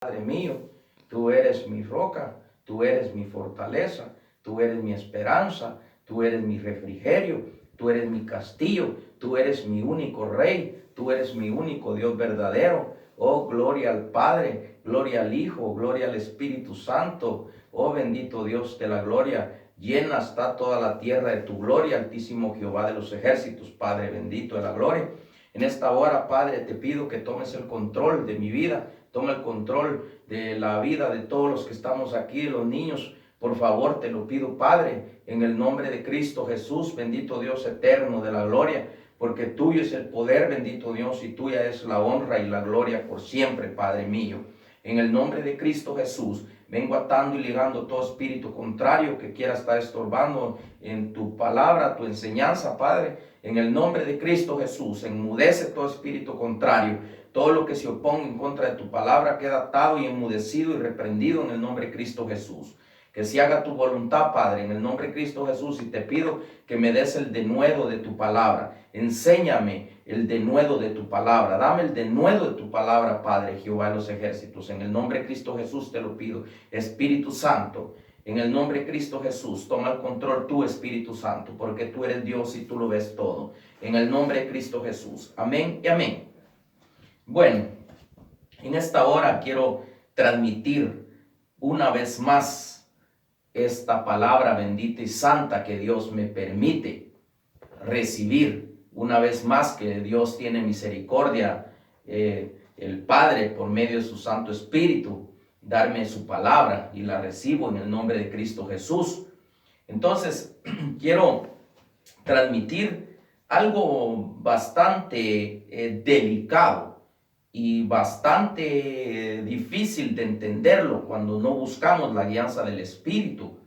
Padre mío, tú eres mi roca, tú eres mi fortaleza, tú eres mi esperanza, tú eres mi refrigerio, tú eres mi castillo, tú eres mi único rey, tú eres mi único Dios verdadero. Oh, gloria al Padre, gloria al Hijo, gloria al Espíritu Santo. Oh, bendito Dios de la gloria. Llena está toda la tierra de tu gloria, Altísimo Jehová de los ejércitos, Padre bendito de la gloria. En esta hora, Padre, te pido que tomes el control de mi vida, toma el control de la vida de todos los que estamos aquí, los niños. Por favor, te lo pido, Padre, en el nombre de Cristo Jesús, bendito Dios eterno de la gloria, porque tuyo es el poder, bendito Dios, y tuya es la honra y la gloria por siempre, Padre mío. En el nombre de Cristo Jesús, vengo atando y ligando todo espíritu contrario que quiera estar estorbando en tu palabra, tu enseñanza, Padre. En el nombre de Cristo Jesús, enmudece todo espíritu contrario. Todo lo que se oponga en contra de tu palabra queda atado y enmudecido y reprendido en el nombre de Cristo Jesús. Que se haga tu voluntad, Padre, en el nombre de Cristo Jesús. Y te pido que me des el denuedo de tu palabra. Enséñame el denuedo de tu palabra. Dame el denuedo de tu palabra, Padre, Jehová de los ejércitos. En el nombre de Cristo Jesús te lo pido. Espíritu Santo, en el nombre de Cristo Jesús, toma el control tú, Espíritu Santo, porque tú eres Dios y tú lo ves todo. En el nombre de Cristo Jesús. Amén y amén. Bueno, en esta hora quiero transmitir una vez más esta palabra bendita y santa que Dios me permite recibir. Una vez más que Dios tiene misericordia, el Padre, por medio de su Santo Espíritu, darme su palabra y la recibo en el nombre de Cristo Jesús. Entonces, quiero transmitir algo bastante delicado y bastante difícil de entenderlo cuando no buscamos la guianza del Espíritu.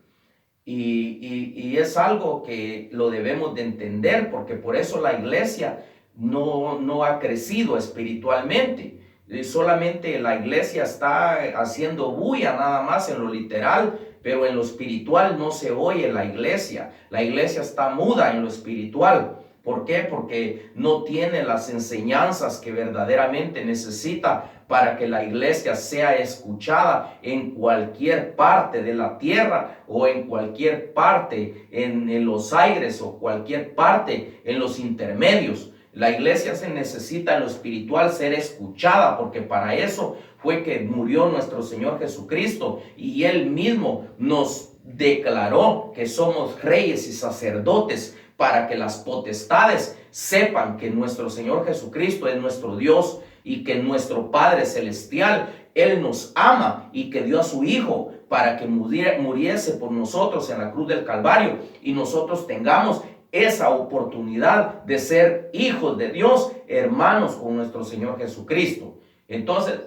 Y es algo que lo debemos de entender, porque por eso la iglesia no ha crecido espiritualmente. Solamente la iglesia está haciendo bulla nada más en lo literal, pero en lo espiritual no se oye la iglesia. La iglesia está muda en lo espiritual. ¿Por qué? Porque no tiene las enseñanzas que verdaderamente necesita para que la iglesia sea escuchada en cualquier parte de la tierra o en cualquier parte en los aires o cualquier parte en los intermedios. La iglesia se necesita en lo espiritual ser escuchada, porque para eso fue que murió nuestro Señor Jesucristo, y Él mismo nos declaró que somos reyes y sacerdotes para que las potestades sepan que nuestro Señor Jesucristo es nuestro Dios y que nuestro Padre Celestial, Él nos ama y que dio a su Hijo para que muriese por nosotros en la cruz del Calvario y nosotros tengamos esa oportunidad de ser hijos de Dios, hermanos con nuestro Señor Jesucristo. Entonces,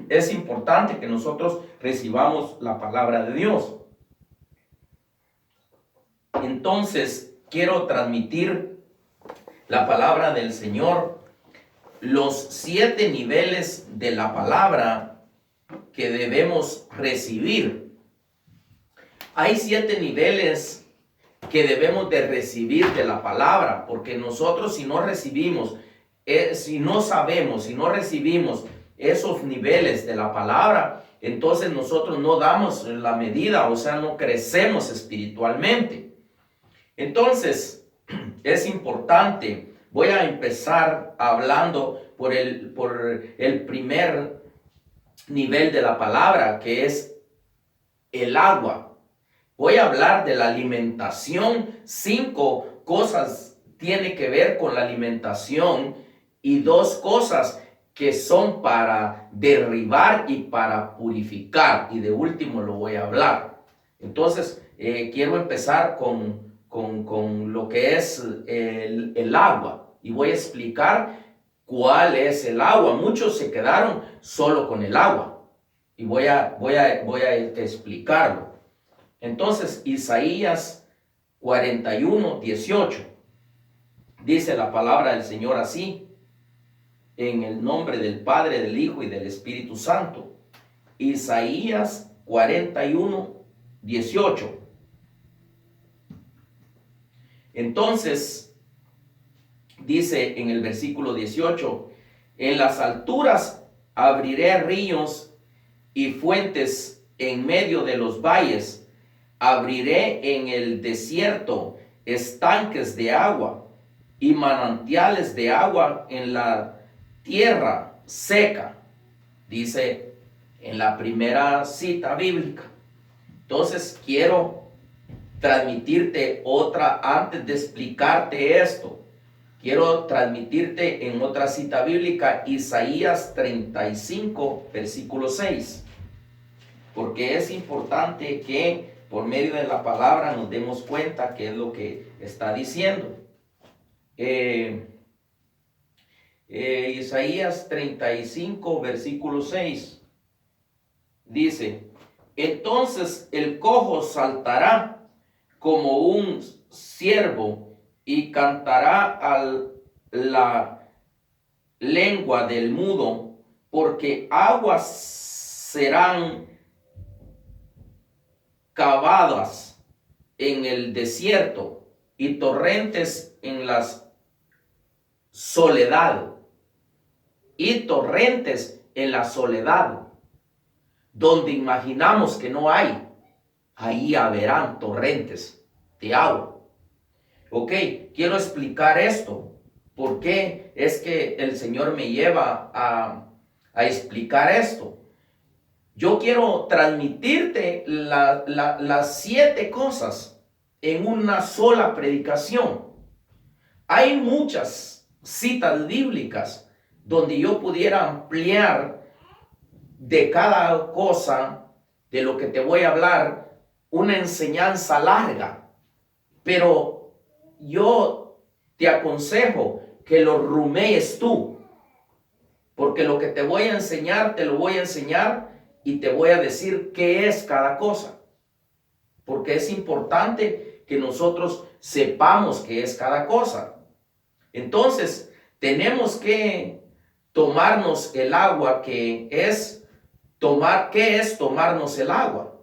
es importante que nosotros recibamos la palabra de Dios. Entonces, quiero transmitir la palabra del Señor, los 7 niveles de la palabra que debemos recibir. Hay 7 niveles que debemos de recibir de la palabra, porque nosotros si no recibimos, si no sabemos, si no recibimos esos niveles de la palabra, entonces nosotros no damos la medida, o sea, no crecemos espiritualmente. Entonces, es importante. Voy a empezar hablando por el primer nivel de la palabra, que es el agua. Voy a hablar de la alimentación. 5 cosas tiene que ver con la alimentación y 2 cosas que son para derribar y para purificar. Y de último lo voy a hablar. Entonces, quiero empezar con lo que es el agua. Y voy a explicar cuál es el agua. Muchos se quedaron solo con el agua. Y voy a explicarlo. Entonces, Isaías 41, 18. Dice la palabra del Señor así: en el nombre del Padre, del Hijo y del Espíritu Santo. Isaías 41, 18. Entonces, dice en el versículo 18: en las alturas abriré ríos y fuentes en medio de los valles. Abriré en el desierto estanques de agua y manantiales de agua en la tierra seca, dice en la primera cita bíblica. Entonces quiero transmitirte otra, antes de explicarte esto, quiero transmitirte en otra cita bíblica, Isaías 35, versículo 6, porque es importante que por medio de la palabra nos demos cuenta qué es lo que está diciendo. Isaías 35, versículo 6, dice: entonces el cojo saltará como un ciervo y cantará a la lengua del mudo, porque aguas serán cavadas en el desierto y torrentes en las soledad. Y torrentes en la soledad, donde imaginamos que no hay, ahí haberán torrentes de agua. Ok, quiero explicar esto. ¿Por qué es que el Señor me lleva a explicar esto? Yo quiero transmitirte las 7 cosas en una sola predicación. Hay muchas citas bíblicas donde yo pudiera ampliar de cada cosa de lo que te voy a hablar una enseñanza larga, pero yo te aconsejo que lo rumees tú, porque lo que te voy a enseñar, te lo voy a enseñar y te voy a decir qué es cada cosa, porque es importante que nosotros sepamos qué es cada cosa. Entonces, tenemos que tomarnos el agua, que es tomar. ¿Qué es tomarnos el agua?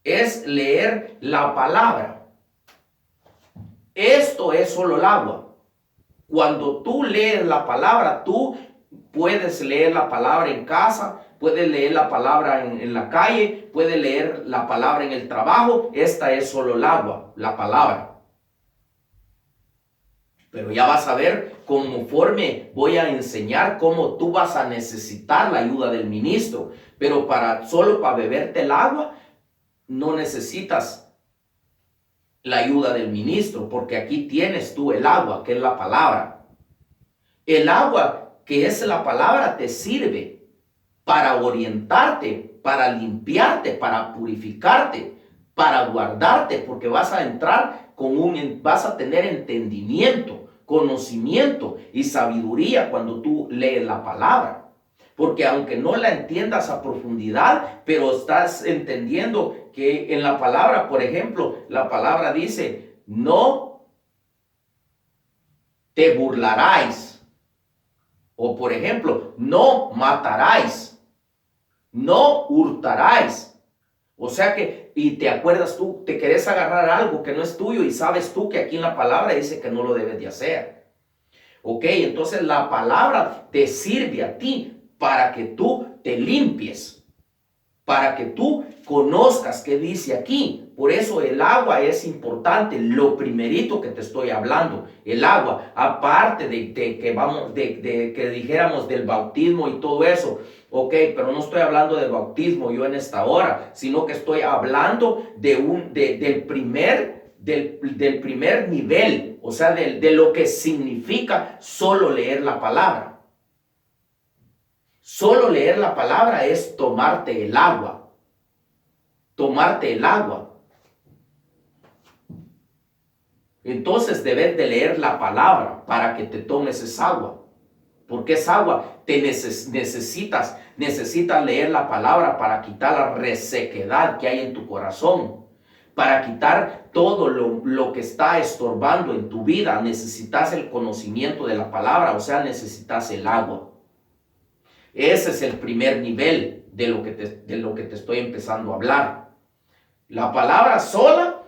Es leer la palabra. Esto es solo el agua. Cuando tú lees la palabra, tú puedes leer la palabra en casa, puedes leer la palabra en la calle, puedes leer la palabra en el trabajo. Esta es solo el agua, la palabra. Pero ya vas a ver, conforme voy a enseñar cómo tú vas a necesitar la ayuda del ministro. Pero solo para beberte el agua, no necesitas la ayuda del ministro, porque aquí tienes tú el agua, que es la palabra. El agua, que es la palabra, te sirve para orientarte, para limpiarte, para purificarte, para guardarte, porque vas a entrar vas a tener entendimiento, conocimiento y sabiduría cuando tú lees la palabra. Porque aunque no la entiendas a profundidad, pero estás entendiendo que en la palabra, por ejemplo, la palabra dice: no te burlaráis. O por ejemplo, no mataráis, no hurtaráis. O sea que, y te acuerdas tú, te querés agarrar algo que no es tuyo y sabes tú que aquí en la palabra dice que no lo debes de hacer. Ok, entonces la palabra te sirve a ti para que tú te limpies, para que tú conozcas qué dice aquí. Por eso el agua es importante, lo primerito que te estoy hablando, el agua, aparte de que dijéramos del bautismo y todo eso. Ok, pero no estoy hablando del bautismo yo en esta hora, sino que estoy hablando del primer nivel, o sea, de lo que significa solo leer la palabra. Solo leer la palabra es tomarte el agua. Tomarte el agua. Entonces debes de leer la palabra para que te tomes esa agua. Porque esa agua necesitas leer la palabra para quitar la resequedad que hay en tu corazón. Para quitar todo lo que está estorbando en tu vida. Necesitas el conocimiento de la palabra, o sea, necesitas el agua. Ese es el primer nivel de lo que te estoy empezando a hablar. La palabra sola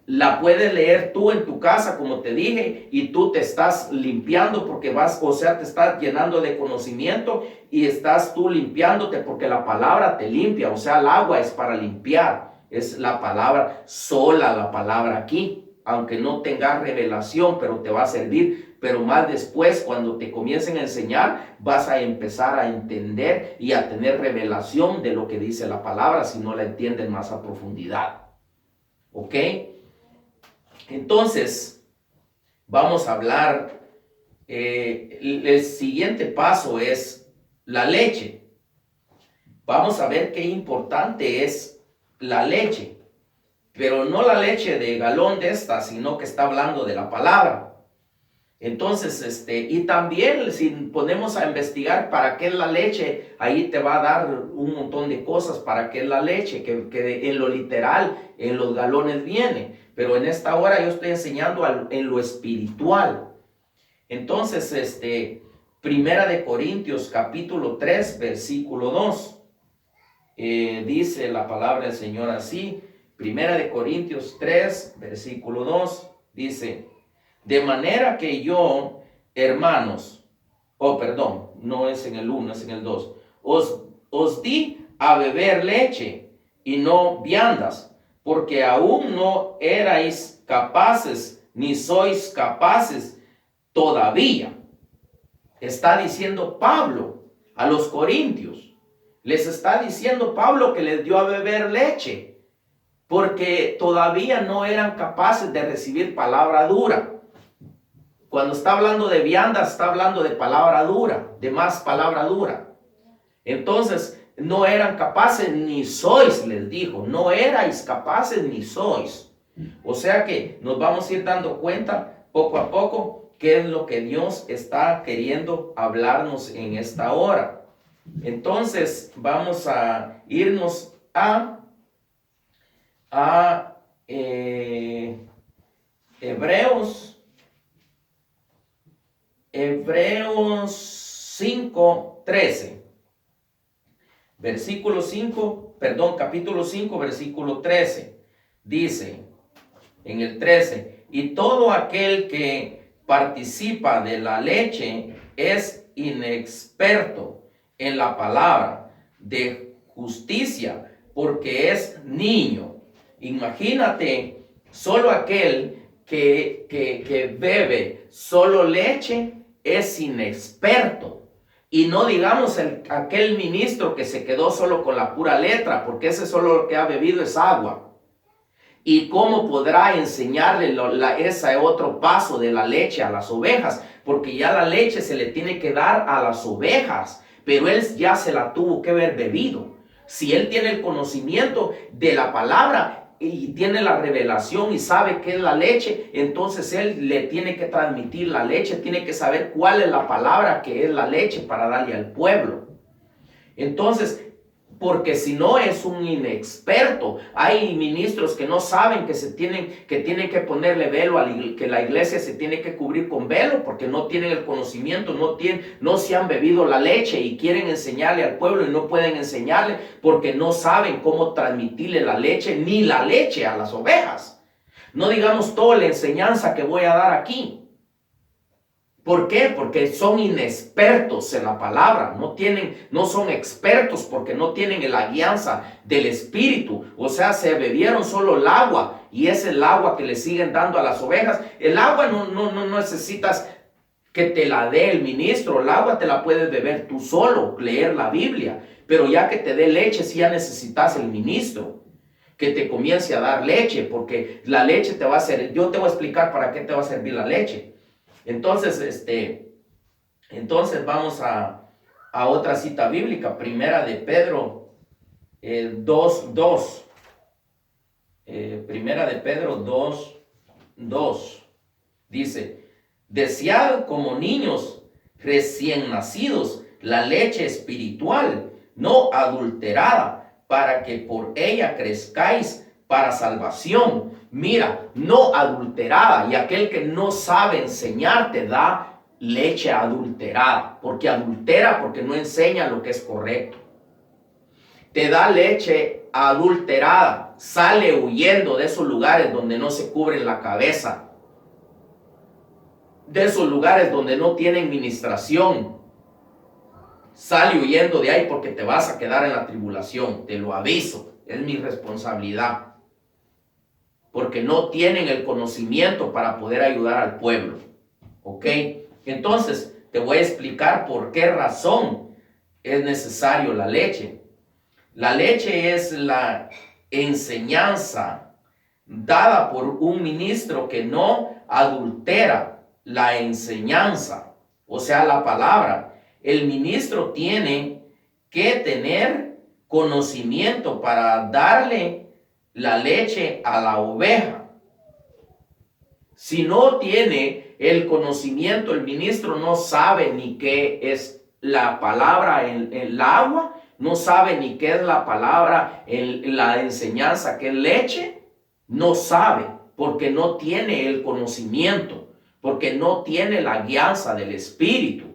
la puedes leer tú en tu casa, como te dije, y tú te estás limpiando porque vas, o sea, te estás llenando de conocimiento y estás tú limpiándote porque la palabra te limpia, o sea, el agua es para limpiar, es la palabra, sola la palabra aquí, aunque no tengas revelación, pero te va a servir. Pero más después, cuando te comiencen a enseñar, vas a empezar a entender y a tener revelación de lo que dice la palabra, si no la entienden más a profundidad. ¿Ok? Entonces, vamos a hablar, el siguiente paso es la leche. Vamos a ver qué importante es la leche, pero no la leche de galón de esta, sino que está hablando de la palabra. Entonces, y también si ponemos a investigar para qué es la leche, ahí te va a dar un montón de cosas para qué es la leche, que en lo literal, en los galones viene. Pero en esta hora yo estoy enseñando en lo espiritual. Entonces, Primera de Corintios capítulo 3, versículo 2. Dice la palabra del Señor así. Primera de Corintios 3, versículo 2. Dice: de manera que yo, hermanos, perdón, no es en el 1, es en el 2. Os di a beber leche y no viandas, porque aún no erais capaces, ni sois capaces todavía. Está diciendo Pablo a los corintios. Les está diciendo Pablo que les dio a beber leche, porque todavía no eran capaces de recibir palabra dura. Cuando está hablando de viandas, está hablando de palabra dura, de más palabra dura. Entonces, no eran capaces ni sois, les dijo. No erais capaces ni sois. O sea que nos vamos a ir dando cuenta poco a poco qué es lo que Dios está queriendo hablarnos en esta hora. Entonces, vamos a irnos a Hebreos 5:13. Capítulo 5, versículo 13. Dice en el 13: y todo aquel que participa de la leche es inexperto en la palabra de justicia, porque es niño. Imagínate, solo aquel que bebe solo leche es inexperto. Y no digamos aquel ministro que se quedó solo con la pura letra, porque ese solo lo que ha bebido es agua. ¿Y cómo podrá enseñarle ese otro paso de la leche a las ovejas? Porque ya la leche se le tiene que dar a las ovejas, pero él ya se la tuvo que haber bebido. Si él tiene el conocimiento de la palabra y tiene la revelación y sabe qué es la leche, entonces él le tiene que transmitir la leche, tiene que saber cuál es la palabra que es la leche para darle al pueblo. Entonces, porque si no es un inexperto. Hay ministros que no saben que tienen que ponerle velo, que la iglesia se tiene que cubrir con velo, porque no tienen el conocimiento, no se han bebido la leche y quieren enseñarle al pueblo y no pueden enseñarle porque no saben cómo transmitirle la leche ni la leche a las ovejas. No digamos toda la enseñanza que voy a dar aquí. ¿Por qué? Porque son inexpertos en la palabra, no son expertos porque no tienen la guianza del Espíritu. O sea, se bebieron solo el agua y es el agua que le siguen dando a las ovejas. El agua no necesitas que te la dé el ministro, el agua te la puedes beber tú solo, leer la Biblia. Pero ya que te dé leche, sí ya necesitas el ministro que te comience a dar leche, porque la leche te va a servir. Yo te voy a explicar para qué te va a servir la leche. Entonces, vamos a otra cita bíblica, Primera de Pedro 2:2. Primera de Pedro 2:2. Dice: desead como niños recién nacidos la leche espiritual, no adulterada, para que por ella crezcáis para salvación. Mira, no adulterada, y aquel que no sabe enseñar te da leche adulterada, porque adultera, porque no enseña lo que es correcto. te da leche adulterada, sale huyendo de esos lugares donde no se cubren la cabeza, de esos lugares donde no tienen ministración. Sale huyendo de ahí porque te vas a quedar en la tribulación, te lo aviso, es mi responsabilidad. Porque no tienen el conocimiento para poder ayudar al pueblo. ¿Ok? Entonces, te voy a explicar por qué razón es necesario la leche. La leche es la enseñanza dada por un ministro que no adultera la enseñanza, o sea, la palabra. El ministro tiene que tener conocimiento para darle la leche a la oveja. Si no tiene el conocimiento, el ministro no sabe ni qué es la palabra en el agua, no sabe ni qué es la palabra en la enseñanza, que es leche, no sabe, porque no tiene el conocimiento, porque no tiene la guianza del Espíritu.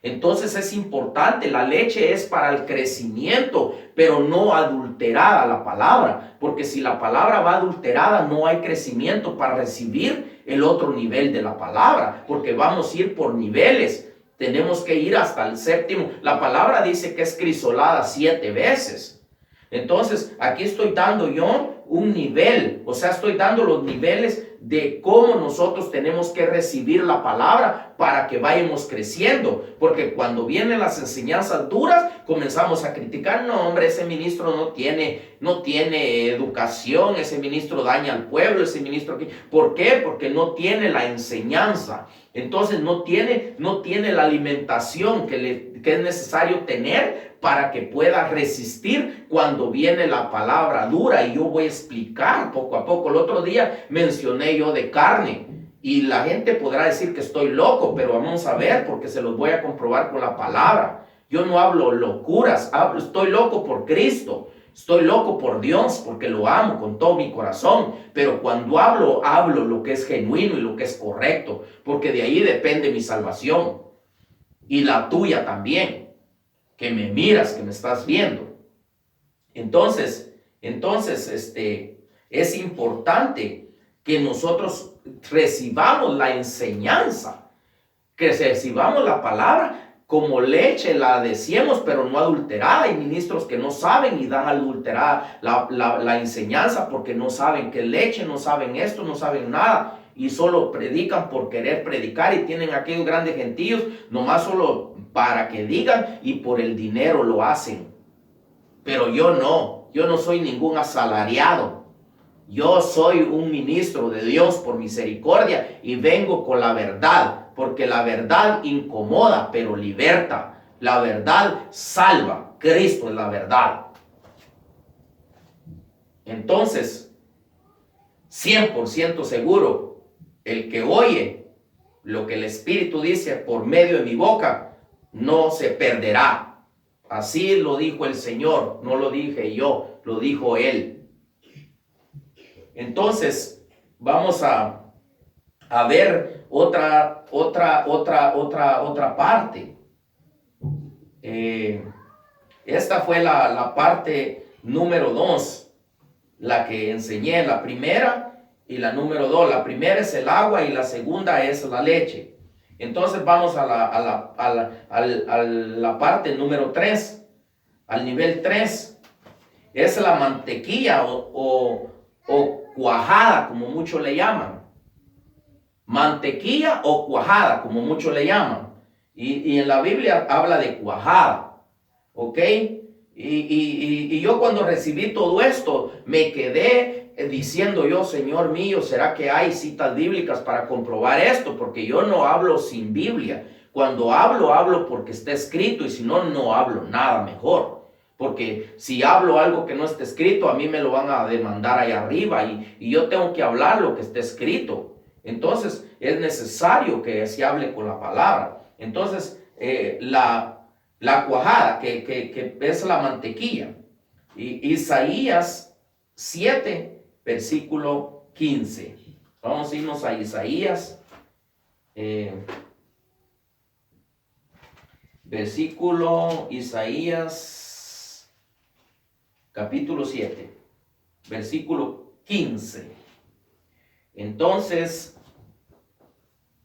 Entonces es importante, la leche es para el crecimiento, pero no adulterada la palabra, porque si la palabra va adulterada no hay crecimiento para recibir el otro nivel de la palabra, porque vamos a ir por niveles, tenemos que ir hasta el séptimo. La palabra dice que es crisolada 7 veces. Entonces aquí estoy dando yo un nivel, o sea, estoy dando los niveles de cómo nosotros tenemos que recibir la palabra para que vayamos creciendo, porque cuando vienen las enseñanzas duras comenzamos a criticar, no hombre, ese ministro no tiene educación, ese ministro daña al pueblo, ese ministro, ¿por qué? Porque no tiene la enseñanza, entonces no tiene la alimentación que es necesario tener para que pueda resistir cuando viene la palabra dura. Y yo voy a explicar poco a poco. El otro día mencioné yo de carne y la gente podrá decir que estoy loco, pero vamos a ver porque se los voy a comprobar con la palabra. Yo no hablo locuras, estoy loco por Cristo. Estoy loco por Dios porque lo amo con todo mi corazón, pero cuando hablo lo que es genuino y lo que es correcto, porque de ahí depende mi salvación y la tuya también, que me miras, que me estás viendo. Entonces, es importante que nosotros recibamos la enseñanza, que recibamos la palabra como leche, la decíamos, pero no adulterada. Hay ministros que no saben y dan adulterada la enseñanza porque no saben qué leche, no saben esto, no saben nada. Y solo predican por querer predicar y tienen aquellos grandes gentíos, nomás solo para que digan y por el dinero lo hacen. Pero yo no soy ningún asalariado. Yo soy un ministro de Dios por misericordia y vengo con la verdad, porque la verdad incomoda, pero liberta. La verdad salva. Cristo es la verdad. Entonces, 100% seguro, el que oye lo que el Espíritu dice por medio de mi boca, no se perderá. Así lo dijo el Señor, no lo dije yo, lo dijo Él. Entonces, vamos a ver otra parte. Esta fue la parte número 2, la que enseñé, la primera y la número 2. La primera es el agua y la segunda es la leche. Entonces vamos a la parte número 3, al nivel 3. Es la mantequilla o cuajada, como muchos le llaman. Mantequilla o cuajada, como muchos le llaman. Y en la Biblia habla de cuajada. ¿Ok? Y yo cuando recibí todo esto, me quedé diciendo yo, Señor mío, ¿será que hay citas bíblicas para comprobar esto? Porque yo no hablo sin Biblia. Cuando hablo porque está escrito, y si no, no hablo nada mejor. Porque si hablo algo que no está escrito, a mí me lo van a demandar allá arriba y yo tengo que hablar lo que está escrito. Entonces es necesario que se hable con la palabra. Entonces la cuajada, que es la mantequilla. Isaías 7, versículo 15. Vamos a irnos a Isaías. Isaías capítulo 7, versículo 15. Entonces,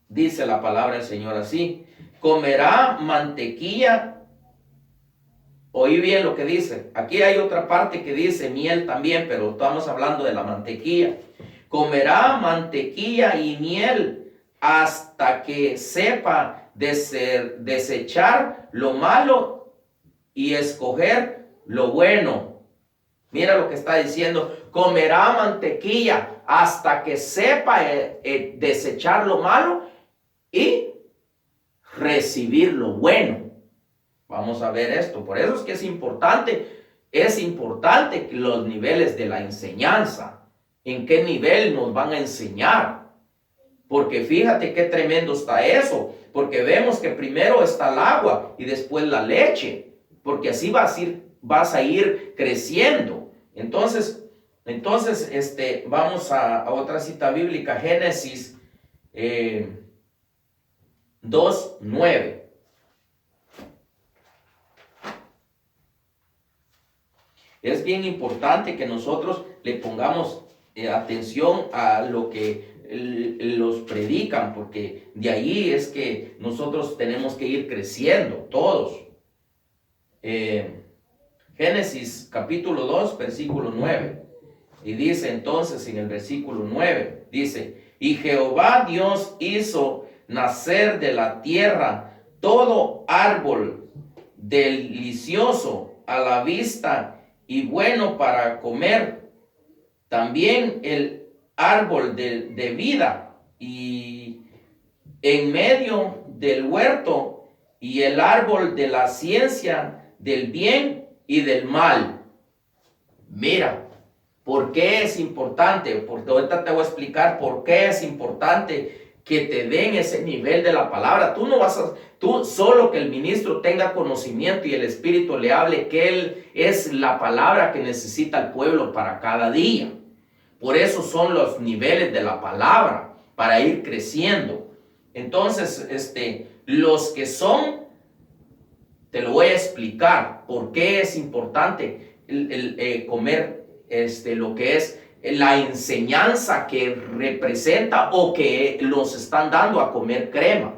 dice la palabra del Señor así: comerá mantequilla. Oí bien lo que dice. Aquí hay otra parte que dice miel también, pero estamos hablando de la mantequilla. Comerá mantequilla y miel hasta que sepa desechar lo malo y escoger lo bueno. Mira lo que está diciendo: comerá mantequilla hasta que sepa desechar lo malo y recibir lo bueno. Vamos a ver esto. Por eso es que es importante que los niveles de la enseñanza, en qué nivel nos van a enseñar. Porque fíjate qué tremendo está eso. Porque vemos que primero está el agua y después la leche. Porque así vas a ir creciendo. Entonces vamos a otra cita bíblica, Génesis 2:9. Es bien importante que nosotros le pongamos atención a lo que los predican, porque de ahí es que nosotros tenemos que ir creciendo todos. Génesis capítulo 2, versículo 9. Y dice entonces en el versículo 9, dice: y Jehová Dios hizo nacer de la tierra todo árbol delicioso a la vista y bueno para comer, también el árbol de vida y en medio del huerto, y el árbol de la ciencia del bien y del mal. Mira, ¿por qué es importante? Porque ahorita te voy a explicar por qué es importante que te den ese nivel de la palabra. Tú solo que el ministro tenga conocimiento y el Espíritu le hable, que Él es la palabra que necesita el pueblo para cada día. Por eso son los niveles de la palabra, para ir creciendo. Entonces, los que son, te lo voy a explicar por qué es importante comer lo que es la enseñanza que representa o que los están dando a comer crema.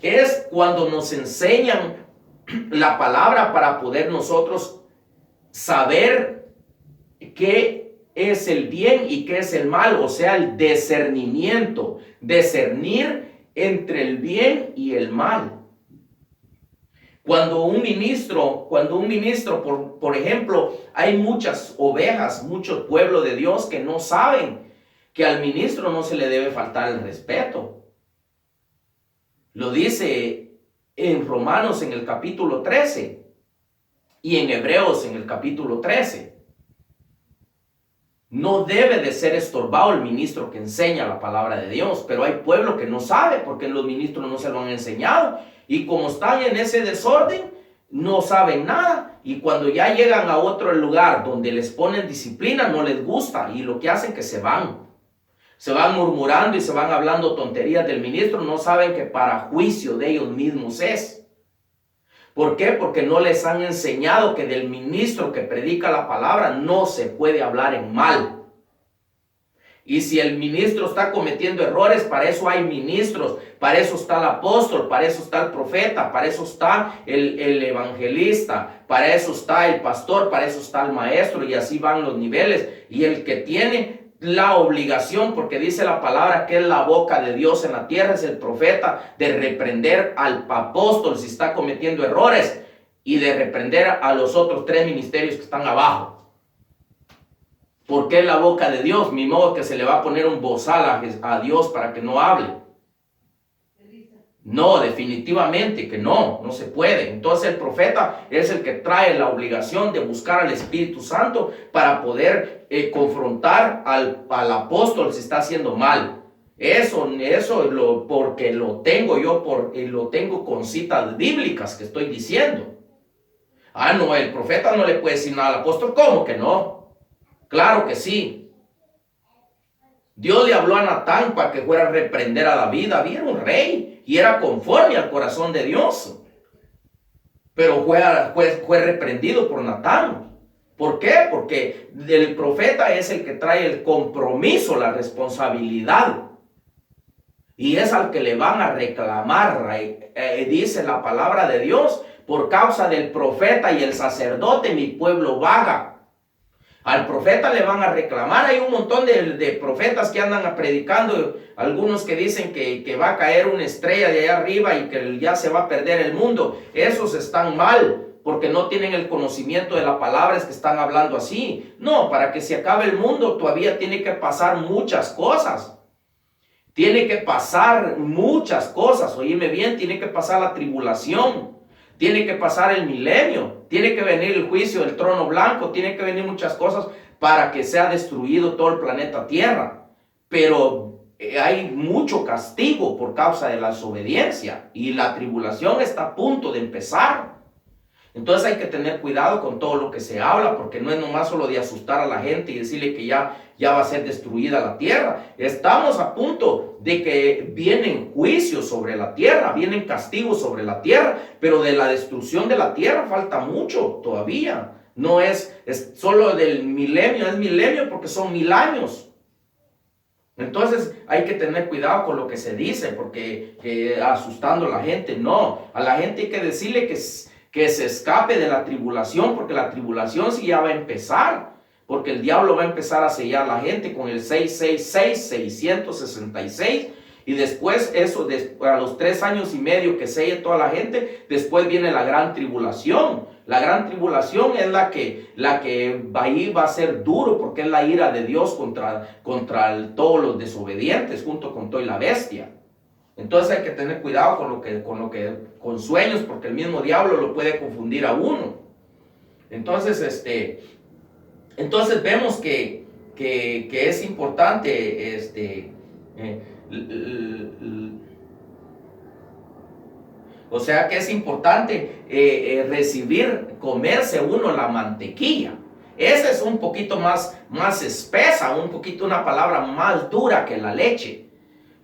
Es cuando nos enseñan la palabra para poder nosotros saber qué es el bien y qué es el mal, o sea, el discernimiento, discernir entre el bien y el mal. Cuando un ministro, por ejemplo, hay muchas ovejas, mucho pueblo de Dios que no saben que al ministro no se le debe faltar el respeto. Lo dice en Romanos en el capítulo 13 y en Hebreos en el capítulo 13. No debe de ser estorbado el ministro que enseña la palabra de Dios, pero hay pueblo que no sabe porque los ministros no se lo han enseñado. Y como están en ese desorden, no saben nada. Y cuando ya llegan a otro lugar donde les ponen disciplina, no les gusta. Y lo que hacen es que se van. Se van murmurando y se van hablando tonterías del ministro. No saben que para juicio de ellos mismos es. ¿Por qué? Porque no les han enseñado que del ministro que predica la palabra no se puede hablar en mal. Y si el ministro está cometiendo errores, para eso hay ministros, para eso está el apóstol, para eso está el profeta, para eso está el evangelista, para eso está el pastor, para eso está el maestro, y así van los niveles. Y el que tiene la obligación, porque dice la palabra que es la boca de Dios en la tierra, es el profeta, de reprender al apóstol si está cometiendo errores y de reprender a los otros 3 ministerios que están abajo. ¿Por qué la boca de Dios? Ni modo que se le va a poner un bozal a Dios para que no hable. No, definitivamente que no se puede. Entonces el profeta es el que trae la obligación de buscar al Espíritu Santo para poder confrontar al apóstol si está haciendo mal. Eso porque lo tengo yo, lo tengo con citas bíblicas que estoy diciendo. No, el profeta no le puede decir nada al apóstol. ¿Cómo que no? Claro que sí. Dios le habló a Natán para que fuera a reprender a David. David era un rey y era conforme al corazón de Dios. Pero fue reprendido por Natán. ¿Por qué? Porque el profeta es el que trae el compromiso, la responsabilidad. Y es al que le van a reclamar, dice la palabra de Dios, por causa del profeta y el sacerdote mi pueblo vaga. Al profeta le van a reclamar. Hay un montón de profetas que andan predicando, algunos que dicen que va a caer una estrella de allá arriba y que ya se va a perder el mundo. Esos están mal, porque no tienen el conocimiento de las palabras que están hablando así. No, para que se acabe el mundo todavía tiene que pasar muchas cosas. Tiene que pasar muchas cosas, oíme bien, tiene que pasar la tribulación, tiene que pasar el milenio, tiene que venir el juicio del trono blanco, tiene que venir muchas cosas para que sea destruido todo el planeta Tierra. Pero hay mucho castigo por causa de la desobediencia y la tribulación está a punto de empezar. Entonces hay que tener cuidado con todo lo que se habla, porque no es nomás solo de asustar a la gente y decirle que ya va a ser destruida la tierra. Estamos a punto de que vienen juicios sobre la tierra, vienen castigos sobre la tierra, pero de la destrucción de la tierra falta mucho todavía. No es solo del milenio, es milenio porque son 1000 años. Entonces hay que tener cuidado con lo que se dice, porque asustando a la gente, no. A la gente hay que decirle que se escape de la tribulación, porque la tribulación sí ya va a empezar, porque el diablo va a empezar a sellar a la gente con el 666, 666, y después eso, a los 3 años y medio que selle toda la gente, después viene la gran tribulación. La gran tribulación es la que ahí va a ser duro, porque es la ira de Dios contra todos los desobedientes, junto con toda la bestia. Entonces hay que tener cuidado con sueños, porque el mismo diablo lo puede confundir a uno. Entonces, entonces vemos que es importante, o sea que es importante comerse uno la mantequilla. Esa es un poquito más espesa, una palabra más dura que la leche.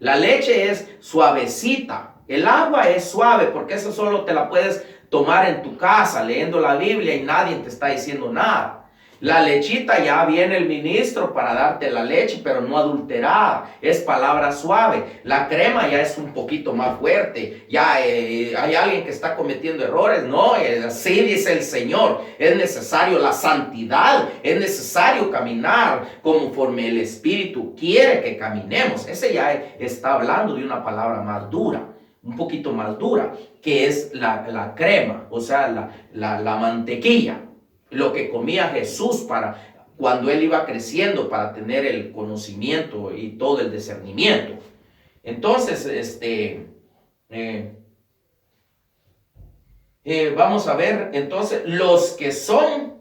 La leche es suavecita, el agua es suave, porque eso solo te la puedes tomar en tu casa, leyendo la Biblia y nadie te está diciendo nada. La lechita ya viene el ministro para darte la leche, pero no adulterada, es palabra suave. La crema ya es un poquito más fuerte, ya hay alguien que está cometiendo errores, no, así dice el Señor, es necesario la santidad, es necesario caminar conforme el Espíritu quiere que caminemos. Ese ya está hablando de una palabra más dura, un poquito más dura, que es la crema, o sea, la mantequilla. Lo que comía Jesús cuando él iba creciendo para tener el conocimiento y todo el discernimiento. Entonces, vamos a ver, entonces, los que son,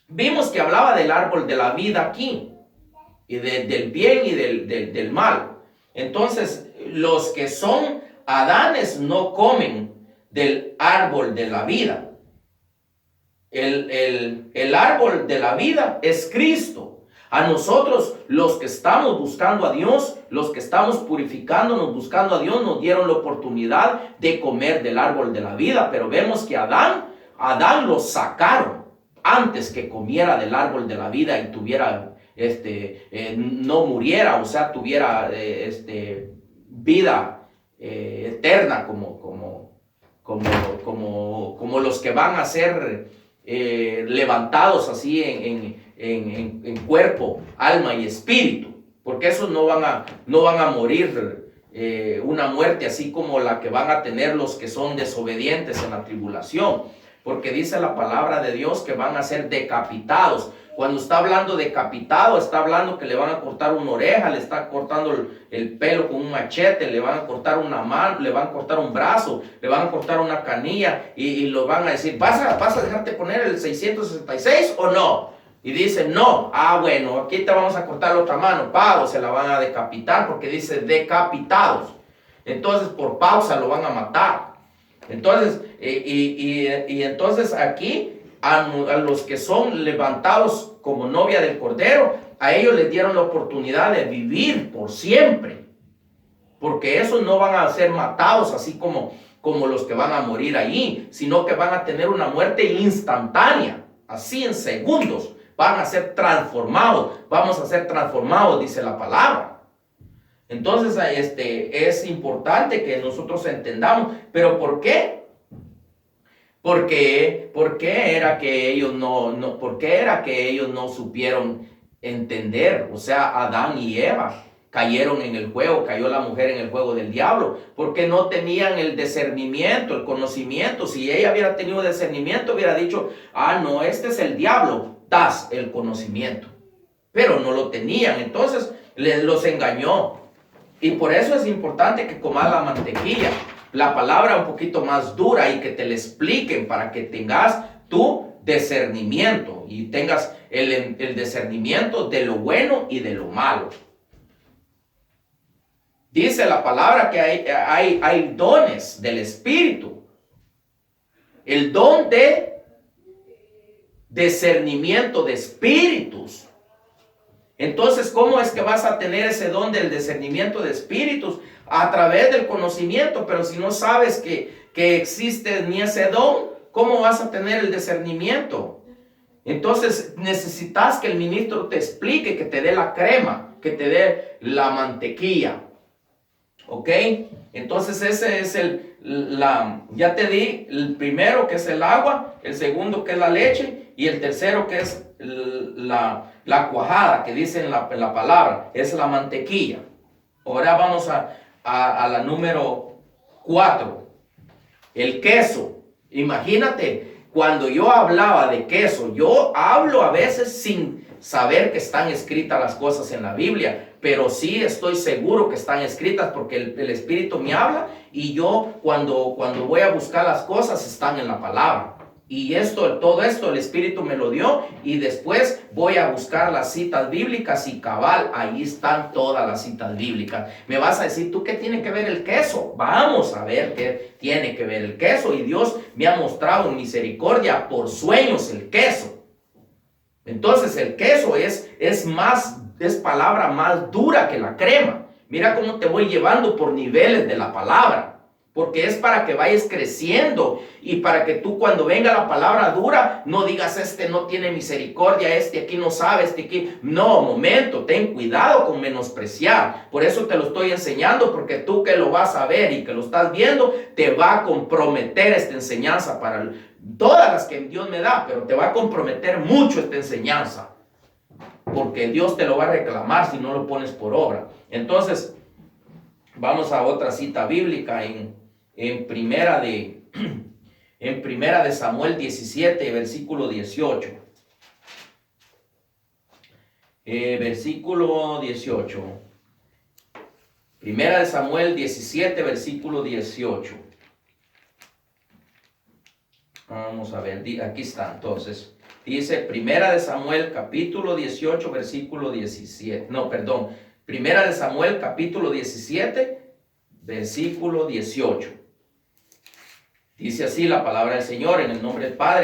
vimos que hablaba del árbol de la vida aquí, y del bien y del mal. Entonces, los que son Adanes no comen del árbol de la vida. El árbol de la vida es Cristo. A nosotros, los que estamos buscando a Dios, los que estamos purificándonos, buscando a Dios, nos dieron la oportunidad de comer del árbol de la vida. Pero vemos que Adán lo sacaron antes que comiera del árbol de la vida y tuviera, no muriera, o sea, tuviera vida eterna como los que van a ser levantados así en cuerpo, alma y espíritu, porque esos no van a morir una muerte así como la que van a tener los que son desobedientes en la tribulación, porque dice la palabra de Dios que van a ser decapitados. Cuando está hablando decapitado, está hablando que le van a cortar una oreja, le está cortando el pelo con un machete, le van a cortar una mano, le van a cortar un brazo, le van a cortar una canilla y lo van a decir, ¿vas a dejarte poner el 666 o no? Y dice, no. Bueno, aquí te vamos a cortar la otra mano, pago, se la van a decapitar porque dice decapitados. Entonces por pausa lo van a matar. Entonces, entonces aquí a los que son levantados como novia del Cordero, a ellos les dieron la oportunidad de vivir por siempre, porque esos no van a ser matados así como los que van a morir allí, sino que van a tener una muerte instantánea, así en segundos, van a ser transformados, vamos a ser transformados, dice la palabra. Entonces, es importante que nosotros entendamos, pero ¿por qué? ¿Por qué era que ellos por qué era que ellos no supieron entender? O sea, Adán y Eva cayeron en el juego, cayó la mujer en el juego del diablo, porque no tenían el discernimiento, el conocimiento. Si ella hubiera tenido discernimiento, hubiera dicho, ah, no, este es el diablo, das el conocimiento. Pero no lo tenían, entonces los engañó. Y por eso es importante que comas la mantequilla, la palabra un poquito más dura, y que te la expliquen para que tengas tu discernimiento y tengas el discernimiento de lo bueno y de lo malo. Dice la palabra que hay dones del Espíritu. El don de discernimiento de espíritus. Entonces, ¿cómo es que vas a tener ese don del discernimiento de espíritus? A través del conocimiento. Pero si no sabes que existe ni ese don, ¿cómo vas a tener el discernimiento? Entonces necesitas que el ministro te explique, que te dé la crema, que te dé la mantequilla. ¿Ok? Entonces ese es ya te di el primero, que es el agua, el segundo, que es la leche, y el tercero, que es la cuajada, que dice en la palabra, es la mantequilla. Ahora vamos a la número 4, el queso. Imagínate, cuando yo hablaba de queso, yo hablo a veces sin saber que están escritas las cosas en la Biblia, pero sí estoy seguro que están escritas porque el Espíritu me habla, y yo cuando voy a buscar las cosas están en la palabra. Y todo esto el Espíritu me lo dio, y después voy a buscar las citas bíblicas, y cabal, ahí están todas las citas bíblicas. Me vas a decir, ¿tú qué tiene que ver el queso? Vamos a ver qué tiene que ver el queso. Y Dios me ha mostrado en misericordia por sueños el queso. Entonces el queso es palabra más dura que la crema. Mira cómo te voy llevando por niveles de la palabra. Porque es para que vayas creciendo, y para que tú, cuando venga la palabra dura, no digas, este no tiene misericordia, este aquí no sabe, este aquí. No, momento, ten cuidado con menospreciar. Por eso te lo estoy enseñando, porque tú que lo vas a ver y que lo estás viendo, te va a comprometer esta enseñanza para todas las que Dios me da, pero te va a comprometer mucho esta enseñanza, porque Dios te lo va a reclamar si no lo pones por obra. Entonces, vamos a otra cita bíblica en primera de Samuel 17, versículo 18. Versículo 18. Primera de Samuel 17, versículo 18. Vamos a ver, aquí está. Entonces, dice Primera de Samuel capítulo 18, versículo 17. No, perdón. Primera de Samuel capítulo 17, versículo 18. Dice así la palabra del Señor, en el nombre del Padre.